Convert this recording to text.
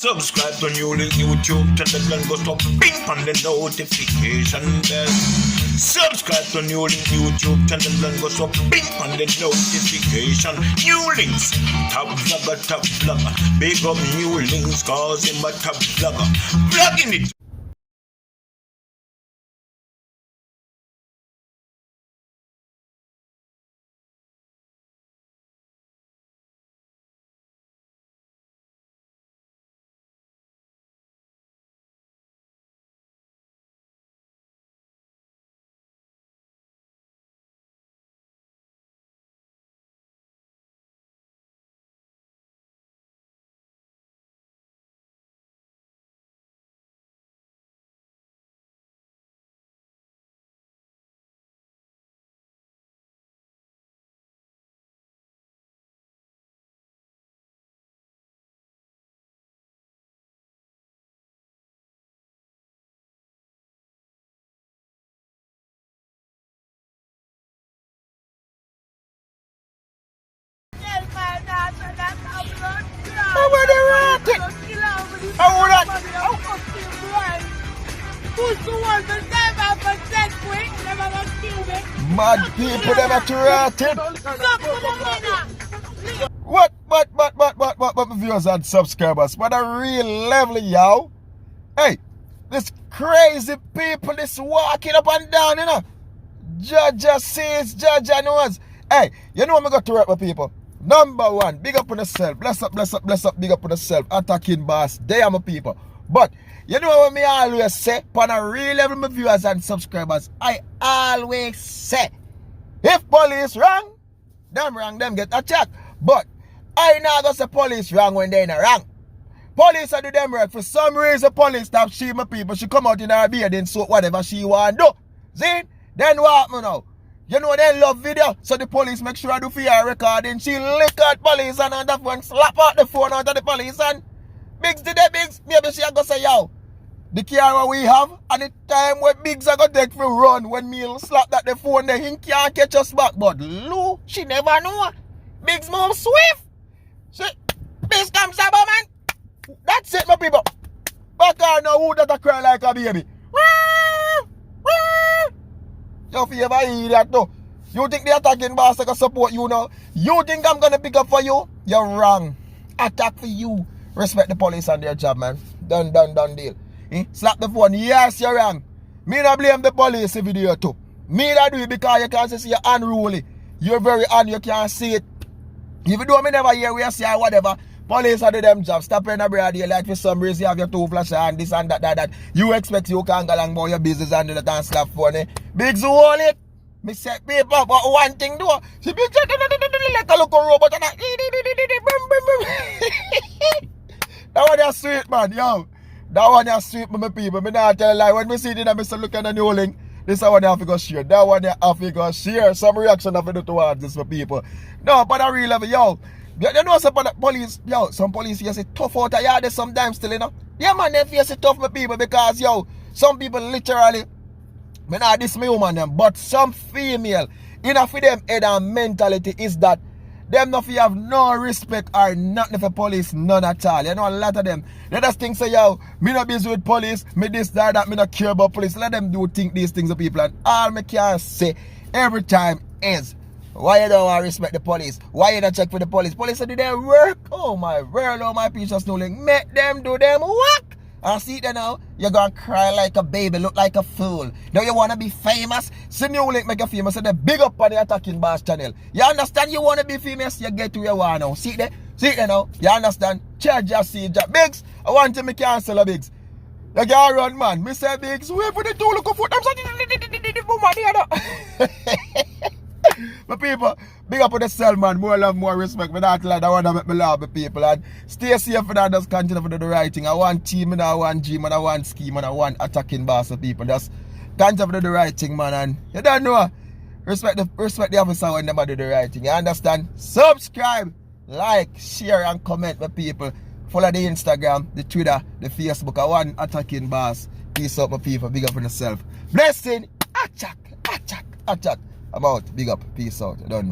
Subscribe to NEWLINK YouTube channel and go stop ping on the notification bell. Subscribe to NEWLINK YouTube channel and go stop ping on the notification. NEWLINKs, top vlogger. Big up NEWLINKs cause him a top vlogger. Vlogging it. Mad people never trotted. What, viewers and subscribers, what a real level, yo. Hey, this crazy people, this walking up and down, you know. Judge sees, judge knows. Hey, you know what I got to work with people? Number one, big up on yourself. Bless up, big up on yourself. Attacking boss, they are my people. But, you know what me always say? On a real level, my viewers and subscribers, I always say, if police wrong, them get attacked. But, I now go say police wrong when they not wrong. Police are do them right. For some reason, police stop she my people. She come out in her beard and so whatever she want do. See? Then what me now? You know they love video, so the police make sure I do for her recording. She lick out police and on that one slap out the phone out of the police and Bigz did that Bigz. Maybe she go say, yo, the car we have and the time when Bigz are gonna take for run when me slap that the phone there, he can't catch us back. But Lou, she never know. Bigz move swift. She Bigz comes up, man. That's it, my people. But I know who that a cry like a baby. You feel ever hear that though? You think the attacking boss can support you now? You think I'm gonna pick up for you? You're wrong. Attack for you. Respect the police and their job, man. Done deal. Slap the phone. Yes, you're wrong. Me not blame the police if you do it too. Me not do it because you can't see you're unruly. You're very un, you can't see it. If you do me never hear we say whatever. Police are do them job. Stop in a broad day like for some reason you have your two flashes and this and that. You expect you can't go along about your business and do that and slap phone. Bigz hold it. Me set people but one thing do. She Bigz like a local robot and that one is sweet, man, yo. That one is sweet, my people. Me not tell a lie. When me see it, I say look at the NEWLINK. This one you have to go share. That one you have to go share. Some reaction have to do towards this for people. No, but I really love it, yo. You know some police, yo, some police face it tough out of yard sometimes still, you know. Yeah, man, they face it tough, my people, because, yo, some people literally, me not this me woman them, but some female, enough for them head and mentality is that them not have no respect or nothing for police, none at all. You know, a lot of them, they just think say, yo, me not busy with police, me this, that, me not care about police. Let them do think these things to people, and all me can say every time is, why you don't want to respect the police? Why you don't check for the police? Police do their work. Oh my word, oh my precious NEWLINK. Make them do them work. And see it now, you're going to cry like a baby, look like a fool. Now you want to be famous? See NEWLINK make you famous, so they big up on the Attacking Boss channel. You understand? You want to be famous, you get to where you want now. See it there now? You understand? Charge your seat. Bigz, I want to make cancel a Bigz. You can't run, man. Me say Bigz, wait for the two look of foot. I'm saying, my people, big up on the cell, man. More love, more respect. Me not like I want to make me love the people. And stay safe for that. Just continue to do the right thing. I want team, and I want gym, and I want scheme, and I want attacking boss of people. Just continue to do the right thing, man. And you don't know. Respect the officer when they do the right thing. You understand? Subscribe, like, share, and comment with people. Follow the Instagram, the Twitter, the Facebook. I want attacking boss. Peace up, my people. Big up on yourself. Blessing. Attack. I'm out. Big up. Peace out. I don't know.